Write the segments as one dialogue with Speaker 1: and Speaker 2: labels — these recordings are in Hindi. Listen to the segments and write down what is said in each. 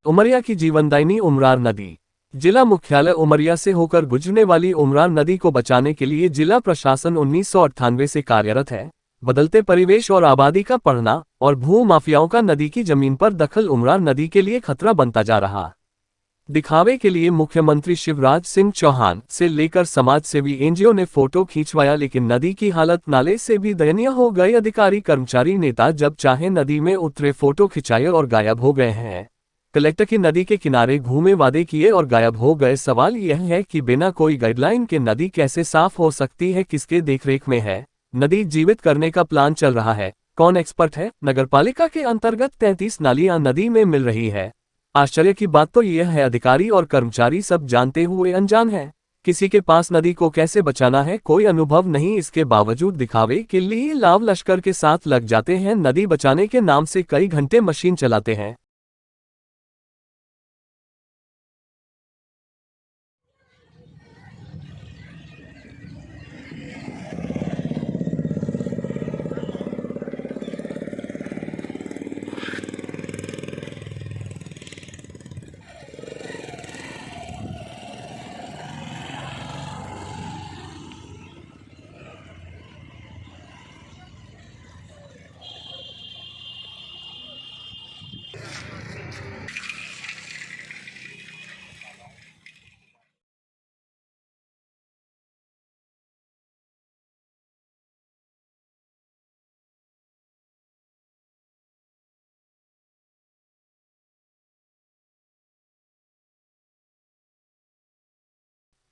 Speaker 1: उमरिया की जीवनदायिनी उमरार नदी। जिला मुख्यालय उमरिया से होकर गुजरने वाली उमरार नदी को बचाने के लिए जिला प्रशासन 1998 से कार्यरत है। बदलते परिवेश और आबादी का बढ़ना और भू माफियाओं का नदी की जमीन पर दखल उमरार नदी के लिए खतरा बनता जा रहा। दिखावे के लिए मुख्यमंत्री शिवराज सिंह चौहान से लेकर समाज सेवी एनजीओ ने फोटो खींचवाया, लेकिन नदी की हालत नाले से भी दयनीय हो गई। अधिकारी कर्मचारी नेता जब चाहे नदी में उतरे, फोटो खिंचाए और गायब हो गए हैं। कलेक्टर की नदी के किनारे घूमे, वादे किए और गायब हो गए। सवाल यह है कि बिना कोई गाइडलाइन के नदी कैसे साफ हो सकती है? किसके देखरेख में है? नदी जीवित करने का प्लान चल रहा है, कौन एक्सपर्ट है? नगरपालिका के अंतर्गत 33 नालियां नदी में मिल रही है। आश्चर्य की बात तो यह है, अधिकारी और कर्मचारी सब जानते हुए अनजान हैं। किसी के पास नदी को कैसे बचाना है कोई अनुभव नहीं, इसके बावजूद दिखावे के लिए लाव लश्कर के साथ लग जाते हैं। नदी बचाने के नाम से कई घंटे मशीन चलाते हैं।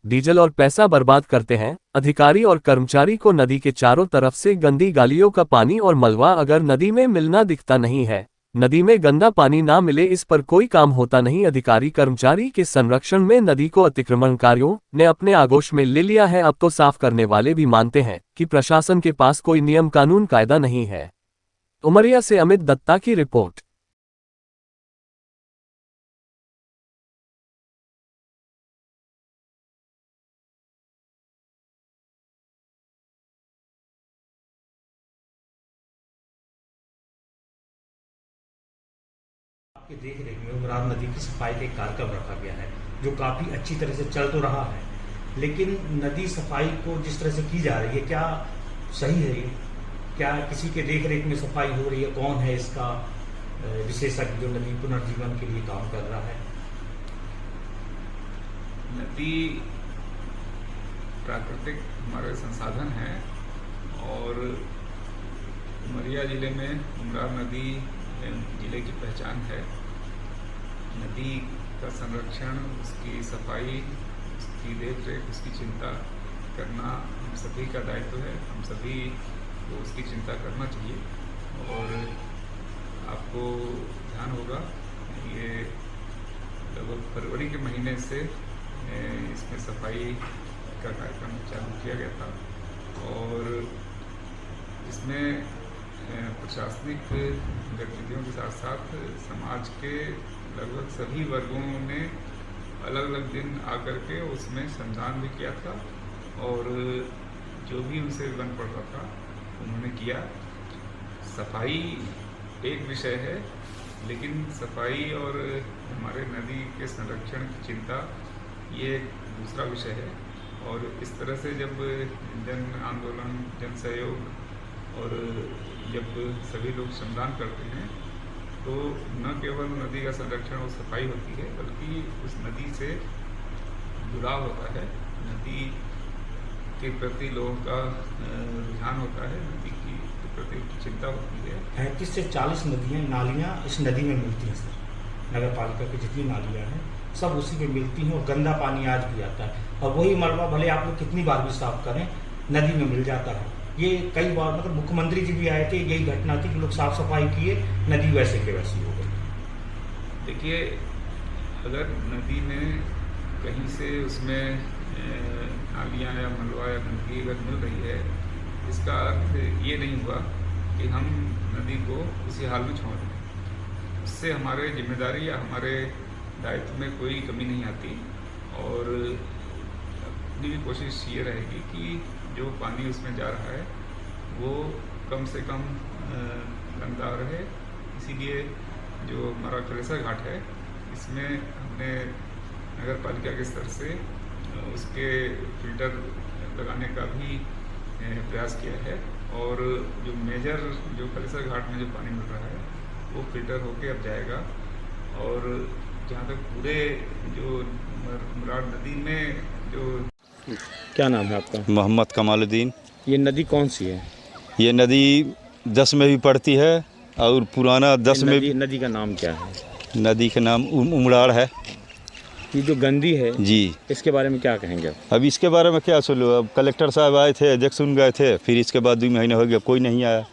Speaker 1: डीजल और पैसा बर्बाद करते हैं अधिकारी और कर्मचारी को। नदी के चारों तरफ से गंदी गालियों का पानी और मलबा अगर नदी में मिलना दिखता नहीं है, नदी में गंदा पानी ना मिले, इस पर कोई काम होता नहीं। अधिकारी कर्मचारी के संरक्षण में नदी को अतिक्रमणकारियों ने अपने आगोश में ले लिया है। अब तो साफ करने वाले भी मानते हैं कि प्रशासन के पास कोई नियम कानून कायदा नहीं है। उमरिया से अमित दत्ता की रिपोर्ट।
Speaker 2: के देख रेख में उमरार नदी की सफाई का एक कार्यक्रम रखा गया है, जो काफ़ी अच्छी तरह से चल तो रहा है, लेकिन नदी सफाई को जिस तरह से की जा रही है, क्या सही है ये? क्या किसी के देख रेख में सफाई हो रही है? कौन है इसका विशेषज्ञ जो नदी पुनर्जीवन के लिए काम कर रहा है?
Speaker 3: नदी प्राकृतिक हमारे संसाधन है और उमरिया जिले में उमरार नदी जिले की पहचान है। नदी का संरक्षण, उसकी सफाई, उसकी देखरेख, उसकी चिंता करना हम सभी का दायित्व है। हम सभी को उसकी चिंता करना चाहिए। और आपको ध्यान होगा, ये लगभग फरवरी के महीने से इसमें सफाई का कार्यक्रम चालू किया गया था और इसमें प्रशासनिक गतिविधियों के साथ साथ समाज के लगभग सभी वर्गों ने अलग अलग दिन आकर के उसमें श्रमदान भी किया था और जो भी उनसे बन पड़ता था उन्होंने किया। सफाई एक विषय है, लेकिन सफाई और हमारे नदी के संरक्षण की चिंता ये एक दूसरा विषय है। और इस तरह से जब जन आंदोलन, जन सहयोग और जब सभी लोग श्रमदान करते हैं तो न केवल नदी का संरक्षण और सफाई होती है, बल्कि उस नदी से जुड़ाव होता है, नदी के प्रति लोगों का रुझान होता है, नदी की प्रति चिंता होती है।
Speaker 2: 35 से 40 नदियाँ, नालियाँ इस नदी में मिलती हैं सर। नगर पालिका की जितनी नालियाँ हैं सब उसी में मिलती हैं और गंदा पानी आज भी आता है और वही मलबा भले आप लोग कितनी बार भी साफ करें नदी में मिल जाता है। ये कई बार मतलब मुख्यमंत्री जी भी आए थे, यही घटना थी कि लोग साफ सफाई किए, नदी वैसे के वैसी हो गई।
Speaker 3: देखिए, अगर नदी में कहीं से उसमें नालियाँ या मलबा या गंदगी अगर मिल रही है, इसका अर्थ ये नहीं हुआ कि हम नदी को उसी हाल में छोड़ दें। उससे हमारे जिम्मेदारी या हमारे दायित्व में कोई कमी नहीं आती और अपनी भी कोशिश ये रहेगी कि जो पानी उसमें जा रहा है वो कम से कम गंदा रहे। इसीलिए जो हमारा कलेसर घाट है, इसमें हमने नगर पालिका के स्तर से उसके फिल्टर लगाने का भी प्रयास किया है और जो मेजर जो कलेसर घाट में जो पानी मिल रहा है वो फिल्टर होके अब जाएगा। और जहाँ तक पूरे जो मुरार नदी में जो
Speaker 4: क्या नाम है आपका?
Speaker 5: मोहम्मद कमालुद्दीन।
Speaker 4: ये नदी कौन सी है?
Speaker 5: ये नदी 10 में भी पड़ती है और पुराना 10 में भी।
Speaker 4: नदी का नाम क्या है?
Speaker 5: नदी का नाम उमरार है।
Speaker 4: ये जो गंदी है
Speaker 5: जी,
Speaker 4: इसके बारे में क्या कहेंगे आप?
Speaker 5: अब इसके बारे में क्या सुनो, अब कलेक्टर साहब आए थे, देख सुन गए थे, फिर इसके बाद 2 महीने हो गए, कोई नहीं आया।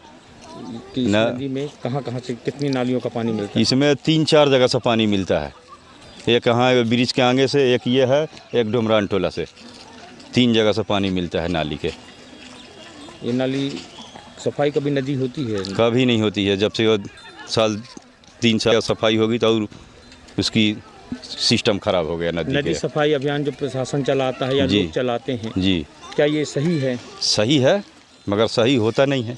Speaker 4: कि इस नदी में कहाँ से कितनी नालियों का पानी मिलता है?
Speaker 5: इसमें 3-4 जगह से पानी मिलता है। एक यहाँ ब्रिज के आगे से, एक ये है, एक डुमरान टोला से, 3 जगह से पानी मिलता है नाली के।
Speaker 4: ये नाली सफाई कभी नदी होती है?
Speaker 5: कभी नहीं होती है। जब से वो 3 साल सफाई होगी तो और उसकी सिस्टम खराब हो गया नदी
Speaker 4: नदी
Speaker 5: के।
Speaker 4: सफाई अभियान जो प्रशासन चलाता है या
Speaker 5: जी।
Speaker 4: लोग चलाते हैं,
Speaker 5: जी,
Speaker 4: क्या ये सही है?
Speaker 5: सही है मगर सही होता नहीं है।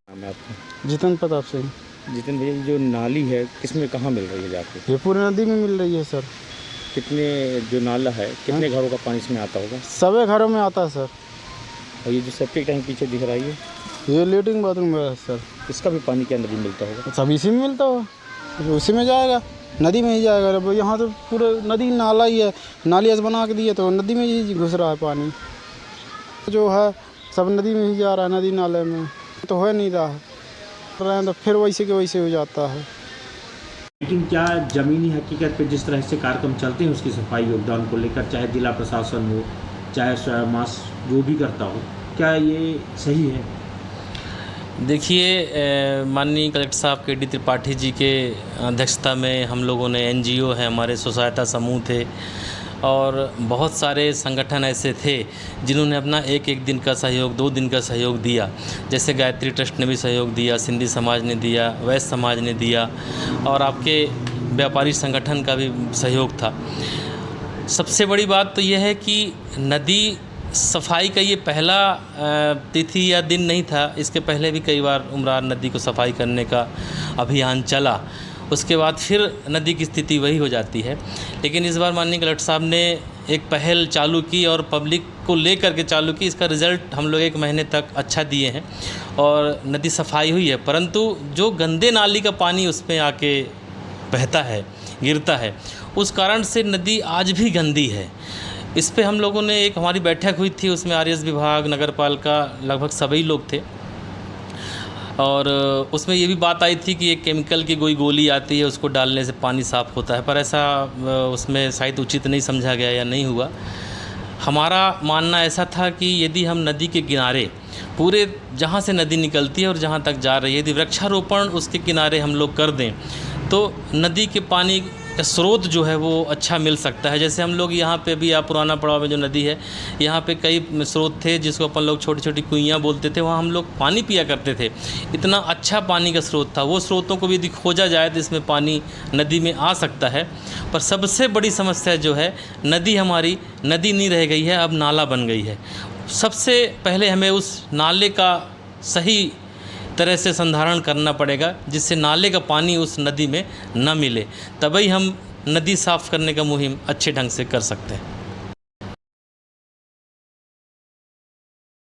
Speaker 4: नाम है आपका?
Speaker 6: जितन प्रताप से।
Speaker 4: जितन भैया, ये जो नाली है किसमें कहाँ मिल रही है जाके?
Speaker 6: ये पूरी नदी में मिल रही है सर।
Speaker 4: कितने जो नाला है कितने घरों का पानी इसमें आता होगा?
Speaker 6: सभी घरों में आता है सर।
Speaker 4: और ये जो सेप्टिक टैंक पीछे दिख रहा है
Speaker 6: ये लेटरिन बाथरूम है सर।
Speaker 4: इसका भी पानी क्या नदी में मिलता होगा?
Speaker 6: सब इसी में मिलता होगा, उसी में जाएगा, नदी में ही जाएगा। अब यहाँ तो पूरा नदी नाला ही है, नाली ऐसे बना के दिए तो नदी में ही घुस रहा है पानी। जो है सब नदी में ही जा रहा है, नदी नाले में तो हो नहीं रहा है, तो फिर वैसे के वैसे हो जाता है।
Speaker 4: लेकिन क्या ज़मीनी हकीकत पे जिस तरह से कार्यक्रम चलते हैं उसकी सफाई योगदान को लेकर, चाहे जिला प्रशासन हो चाहे स्वयं जो भी करता हो, क्या ये सही है?
Speaker 7: देखिए, माननीय कलेक्टर साहब के डी त्रिपाठी जी के अध्यक्षता में हम लोगों ने NGO है, हमारे स्व सहायता समूह थे और बहुत सारे संगठन ऐसे थे जिन्होंने अपना एक दिन का सहयोग, 2 दिन का सहयोग दिया। जैसे गायत्री ट्रस्ट ने भी सहयोग दिया, सिंधी समाज ने दिया, वैश्य समाज ने दिया और आपके व्यापारी संगठन का भी सहयोग था। सबसे बड़ी बात तो यह है कि नदी सफाई का ये पहला तिथि या दिन नहीं था, इसके पहले भी कई बार उमरार नदी को सफाई करने का अभियान चला। उसके बाद फिर नदी की स्थिति वही हो जाती है। लेकिन इस बार माननीय कलेक्टर साहब ने एक पहल चालू की और पब्लिक को लेकर के चालू की। इसका रिज़ल्ट हम लोग 1 महीने तक अच्छा दिए हैं और नदी सफाई हुई है। परंतु जो गंदे नाली का पानी उसमें आके बहता है, गिरता है, उस कारण से नदी आज भी गंदी है। इस पे हम लोगों ने एक हमारी बैठक हुई थी, उसमें RS विभाग, नगर पालिका, लगभग सभी लोग थे और उसमें ये भी बात आई थी कि एक केमिकल की कोई गोली आती है, उसको डालने से पानी साफ़ होता है, पर ऐसा उसमें शायद उचित नहीं समझा गया या नहीं हुआ। हमारा मानना ऐसा था कि यदि हम नदी के किनारे पूरे जहाँ से नदी निकलती है और जहाँ तक जा रही है, यदि वृक्षारोपण उसके किनारे हम लोग कर दें तो नदी के पानी का स्रोत जो है वो अच्छा मिल सकता है। जैसे हम लोग यहाँ पे भी पुराना पड़ाव में जो नदी है, यहाँ पे कई स्रोत थे जिसको अपन लोग छोटी छोटी कुइयाँ बोलते थे, वहाँ हम लोग पानी पिया करते थे। इतना अच्छा पानी का स्रोत था, वो स्रोतों को भी यदि खोजा जाए तो इसमें पानी नदी में आ सकता है। पर सबसे बड़ी समस्या जो है, नदी हमारी नदी नहीं रह गई है, अब नाला बन गई है। सबसे पहले हमें उस नाले का सही तरह से संधारण करना पड़ेगा जिससे नाले का पानी उस नदी में न मिले, तभी हम नदी साफ़ करने का मुहिम अच्छे ढंग से कर सकते हैं।